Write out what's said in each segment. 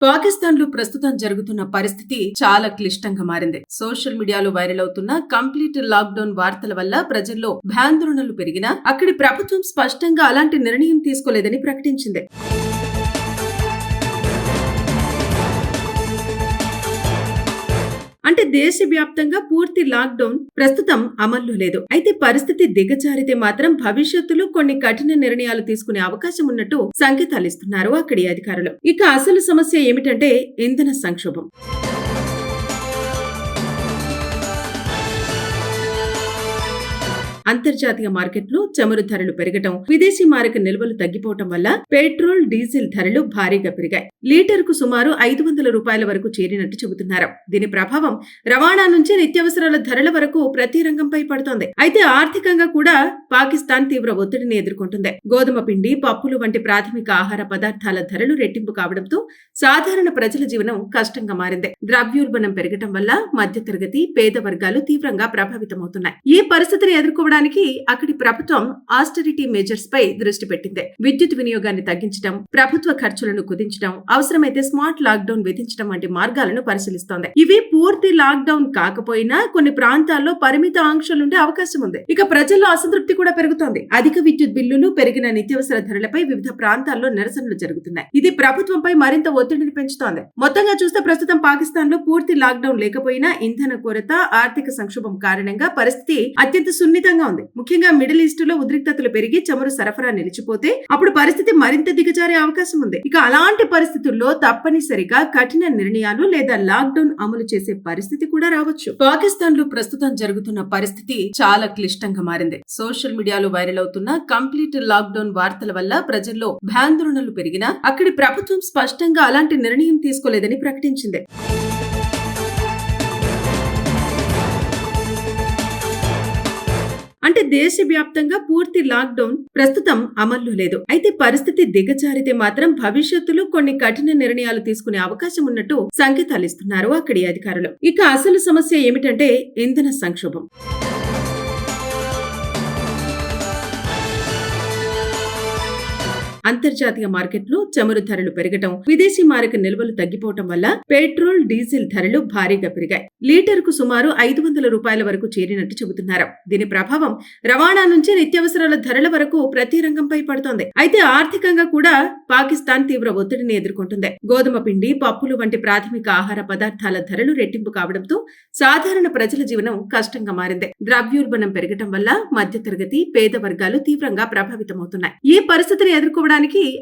పాకిస్తాన్ లో ప్రస్తుతం జరుగుతున్న పరిస్థితి చాలా క్లిష్టంగా మారింది. సోషల్ మీడియాలో వైరల్ అవుతున్న కంప్లీట్ లాక్డౌన్ వార్తల వల్ల ప్రజల్లో భయాందోళనలు పెరిగినా అక్కడి ప్రభుత్వం స్పష్టంగా అలాంటి నిర్ణయం తీసుకోలేదని ప్రకటించింది. అంటే దేశవ్యాప్తంగా పూర్తి లాక్డౌన్ ప్రస్తుతం అమల్లో లేదు. అయితే పరిస్థితి దిగజారితే మాత్రం భవిష్యత్తులో కొన్ని కఠిన నిర్ణయాలు తీసుకునే అవకాశం ఉన్నట్టు సంకేతాలిస్తున్నారు అక్కడి అధికారులు. ఇక అసలు సమస్య ఏమిటంటే ఇంధన సంక్షోభం. అంతర్జాతీయ మార్కెట్లో చమురు ధరలు పెరగటం, విదేశీ మారక నిల్వలు తగ్గిపోవటం వల్ల పెట్రోల్, డీజిల్ ధరలు భారీగా పెరిగాయి. లీటర్కు సుమారు 500 రూపాయల వరకు చేరినట్టు చెబుతున్నారు. దీని ప్రభావం రవాణా నుంచి నిత్యావసరాల ధరల వరకు ప్రతి రంగంపై పడుతోంది. అయితే ఆర్థికంగా కూడా పాకిస్తాన్ తీవ్ర ఒత్తిడిని ఎదుర్కొంటుంది. గోధుమ పిండి, పప్పులు వంటి ప్రాథమిక ఆహార పదార్థాల ధరలు రెట్టింపు కావడంతో సాధారణ ప్రజల జీవనం కష్టంగా మారింది. ద్రవ్యోల్బణం పెరగటం వల్ల మధ్యతరగతి, పేద వర్గాలు తీవ్రంగా ప్రభావితమవుతున్నాయి. ఈ పరిస్థితిని ఎదుర్కోవడానికి అక్కడి ప్రభుత్వం ఆస్టెరిటీ మెజర్స్ పై దృష్టి పెట్టింది. విద్యుత్ వినియోగాన్ని తగ్గించడం, ప్రభుత్వ ఖర్చులను కుదించడం, అవసరమైతే స్మార్ట్ లాక్డౌన్ విధించడం వంటి మార్గాలను పరిశీలిస్తోంది. ఇవి పూర్తి లాక్డౌన్ కాకపోయినా కొన్ని ప్రాంతాల్లో పరిమిత ఆంక్షలుండే అవకాశం ఉంది. ఇక ప్రజల్లో అసంతృప్తి కూడా పెరుగుతోంది. అధిక విద్యుత్ బిల్లులు, పెరిగిన నిత్యావసర ధరలపై వివిధ ప్రాంతాల్లో నిరసనలు జరుగుతున్నాయి. ఇది ప్రభుత్వంపై మరింత ఒత్తిడిని పెంచుతోంది. మొత్తంగా చూస్తే ప్రస్తుతం పాకిస్తాన్ లో పూర్తి లాక్డౌన్ లేకపోయినా ఇంధన కొరత, ఆర్థిక సంక్షోభం కారణంగా పరిస్థితి అత్యంత సున్నితంగా ఉంది. ముఖ్యంగా మిడిల్ ఈస్ట్ లో ఉద్రిక్తతలు పెరిగి చమురు సరఫరా నిలిచిపోతే అప్పుడు పరిస్థితి మరింత దిగజారే అవకాశం ఉంది. ఇక అలాంటి పరిస్థితుల్లో తప్పనిసరిగా కఠిన నిర్ణయాలు లేదా లాక్డౌన్ అమలు చేసే పరిస్థితి కూడా రావచ్చు. పాకిస్తాన్ లో ప్రస్తుతం జరుగుతున్న పరిస్థితి చాలా క్లిష్టంగా మారింది. సోషల్ మీడియాలో వైరల్ అవుతున్న కంప్లీట్ లాక్డౌన్ వార్తల వల్ల ప్రజల్లో భయాందోళనలు పెరిగినా అక్కడి ప్రభుత్వం స్పష్టంగా అలాంటి నిర్ణయం తీసుకోలేదని ప్రకటించింది. అంటే దేశవ్యాప్తంగా పూర్తి లాక్డౌన్ ప్రస్తుతం అమల్లో లేదు. అయితే పరిస్థితి దిగజారితే మాత్రం భవిష్యత్తులో కొన్ని కఠిన నిర్ణయాలు తీసుకునే అవకాశం ఉన్నట్టు సంకేతాలిస్తున్నారు అక్కడి అధికారులు. ఇక అసలు సమస్య ఏమిటంటే ఇంధన సంక్షోభం. అంతర్జాతీయ మార్కెట్లో చమురు ధరలు పెరగటం, విదేశీ మారక నిల్వలు తగ్గిపోవటం వల్ల పెట్రోల్, డీజిల్ ధరలు భారీగా పెరిగాయి. లీటర్కు సుమారు 500 రూపాయల వరకు చేరినట్టు చెబుతున్నారు. దీని ప్రభావం రవాణా నుంచి నిత్యావసరాల ధరల వరకు ప్రతి రంగంపై పడుతోంది. అయితే ఆర్థికంగా కూడా పాకిస్తాన్ తీవ్ర ఒత్తిడిని ఎదుర్కొంటుంది. గోధుమ పిండి, పప్పులు వంటి ప్రాథమిక ఆహార పదార్థాల ధరలు రెట్టింపు కావడంతో సాధారణ ప్రజల జీవనం కష్టంగా మారింది. ద్రవ్యోల్బణం పెరగటం వల్ల మధ్యతరగతి, పేద వర్గాలు తీవ్రంగా ప్రభావితమవుతున్నాయి. ఈ పరిస్థితిని ఎదుర్కోవడానికి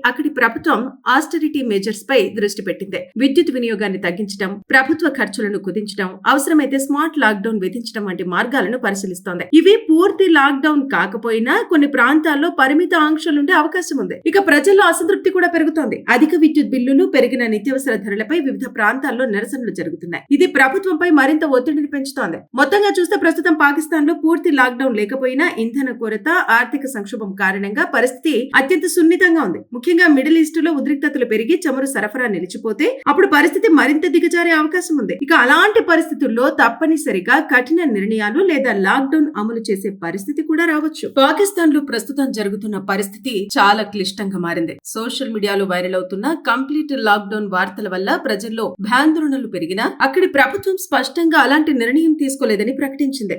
అక్కడి ప్రభుత్వం ఆస్టెరిటీ మెజర్స్ పై దృష్టి పెట్టింది. విద్యుత్ వినియోగాన్ని తగ్గించడం, ప్రభుత్వ ఖర్చులను కుదించడం, అవసరమైతే స్మార్ట్ లాక్డౌన్ విధించడం వంటి మార్గాలను పరిశీలిస్తోంది. ఇవి పూర్తి లాక్డౌన్ కాకపోయినా కొన్ని ప్రాంతాల్లో పరిమిత ఆంక్షలుండే అవకాశం ఉంది. ఇక ప్రజల్లో అసంతృప్తి కూడా పెరుగుతోంది. అధిక విద్యుత్ బిల్లులు, పెరిగిన నిత్యావసర ధరలపై వివిధ ప్రాంతాల్లో నిరసనలు జరుగుతున్నాయి. ఇది ప్రభుత్వంపై మరింత ఒత్తిడిని పెంచుతోంది. మొత్తంగా చూస్తే ప్రస్తుతం పాకిస్తాన్ లో పూర్తి లాక్డౌన్ లేకపోయినా ఇంధన కొరత, ఆర్థిక సంక్షోభం కారణంగా పరిస్థితి అత్యంత సున్నితంగా ఉంది. ముఖ్యంగా మిడిల్ ఈస్ట్ లో ఉద్రిక్తతలు పెరిగి చమురు సరఫరా నిలిచిపోతే అప్పుడు పరిస్థితి మరింత దిగజారే అవకాశం ఉంది. ఇక అలాంటి పరిస్థితుల్లో తప్పనిసరిగా కఠిన నిర్ణయాలు లేదా లాక్డౌన్ అమలు చేసే పరిస్థితి కూడా రావచ్చు. పాకిస్తాన్ లో ప్రస్తుతం జరుగుతున్న పరిస్థితి చాలా క్లిష్టంగా మారింది. సోషల్ మీడియాలో వైరల్ అవుతున్న కంప్లీట్ లాక్డౌన్ వార్తల వల్ల ప్రజల్లో భయాందోళనలు పెరిగినా అక్కడి ప్రభుత్వం స్పష్టంగా అలాంటి నిర్ణయం తీసుకోలేదని ప్రకటించింది.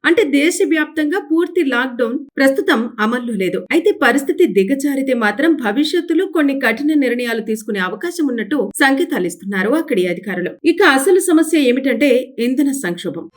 అంటే దేశవ్యాప్తంగా పూర్తి లాక్డౌన్ ప్రస్తుతం అమల్లో లేదు. అయితే పరిస్థితి దిగజారితే మాత్రం భవిష్యత్తులో కొన్ని కఠిన నిర్ణయాలు తీసుకునే అవకాశం ఉన్నట్టు సంకేతాలిస్తున్నారు అక్కడి అధికారులు. ఇక అసలు సమస్య ఏమిటంటే ఇంధన సంక్షోభం.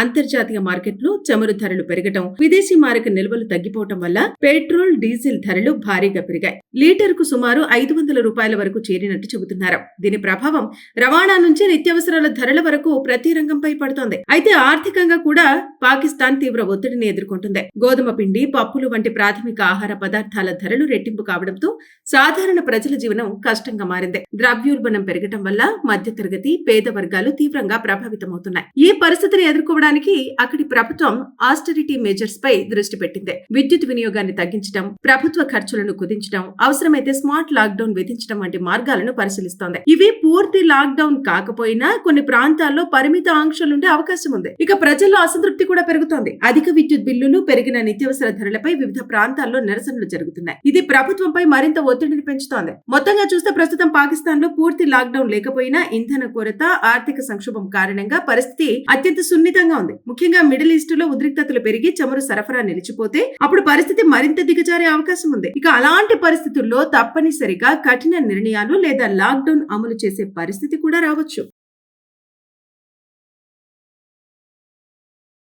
అంతర్జాతీయ మార్కెట్లో చమురు ధరలు పెరగటం, విదేశీ మారక నిల్వలు తగ్గిపోవటం వల్ల పెట్రోల్, డీజిల్ ధరలు భారీగా పెరిగాయి. లీటర్కు సుమారు 500 రూపాయల వరకు చేరినట్టు చెబుతున్నారు. దీని ప్రభావం రవాణా నుంచి నిత్యావసరాల ధరల వరకు ప్రతి రంగంపై పడుతోంది. అయితే ఆర్థికంగా కూడా పాకిస్తాన్ తీవ్ర ఒత్తిడిని ఎదుర్కొంటుంది. గోధుమ పిండి, పప్పులు వంటి ప్రాథమిక ఆహార పదార్థాల ధరలు రెట్టింపు కావడంతో సాధారణ ప్రజల జీవనం కష్టంగా మారింది. ద్రవ్యోల్బణం పెరగటం వల్ల మధ్యతరగతి, పేద వర్గాలు తీవ్రంగా ప్రభావితమవుతున్నాయి. ఈ పరిస్థితిని ఎదుర్కోవడానికి తేవడానికి అక్కడి ప్రభుత్వం ఆస్టెరిటీ మెజర్స్ పై దృష్టి పెట్టింది. విద్యుత్ వినియోగాన్ని తగ్గించడం, ప్రభుత్వ ఖర్చులను కుదించడం, అవసరమైతే స్మార్ట్ లాక్డౌన్ విధించడం వంటి మార్గాలను పరిశీలిస్తోంది. ఇవి పూర్తి లాక్డౌన్ కాకపోయినా కొన్ని ప్రాంతాల్లో పరిమిత ఆంక్షలుండే అవకాశం ఉంది. ఇక ప్రజల్లో అసంతృప్తి కూడా పెరుగుతోంది. అధిక విద్యుత్ బిల్లులు, పెరిగిన నిత్యావసర ధరలపై వివిధ ప్రాంతాల్లో నిరసనలు జరుగుతున్నాయి. ఇది ప్రభుత్వంపై మరింత ఒత్తిడిని పెంచుతోంది. మొత్తంగా చూస్తే ప్రస్తుతం పాకిస్తాన్ లో పూర్తి లాక్డౌన్ లేకపోయినా ఇంధన కొరత, ఆర్థిక సంక్షోభం కారణంగా పరిస్థితి అత్యంత సున్నితంగా ఉంది. ముఖ్యంగా మిడిల్ ఈస్ట్ లో ఉద్రిక్తతలు పెరిగి చమురు సరఫరా నిలిచిపోతే అప్పుడు పరిస్థితి మరింత దిగజారే అవకాశం ఉంది. ఇక అలాంటి పరిస్థితుల్లో తప్పనిసరిగా కఠిన నిర్ణయాలు లేదా లాక్డౌన్ అమలు చేసే పరిస్థితి కూడా రావచ్చు.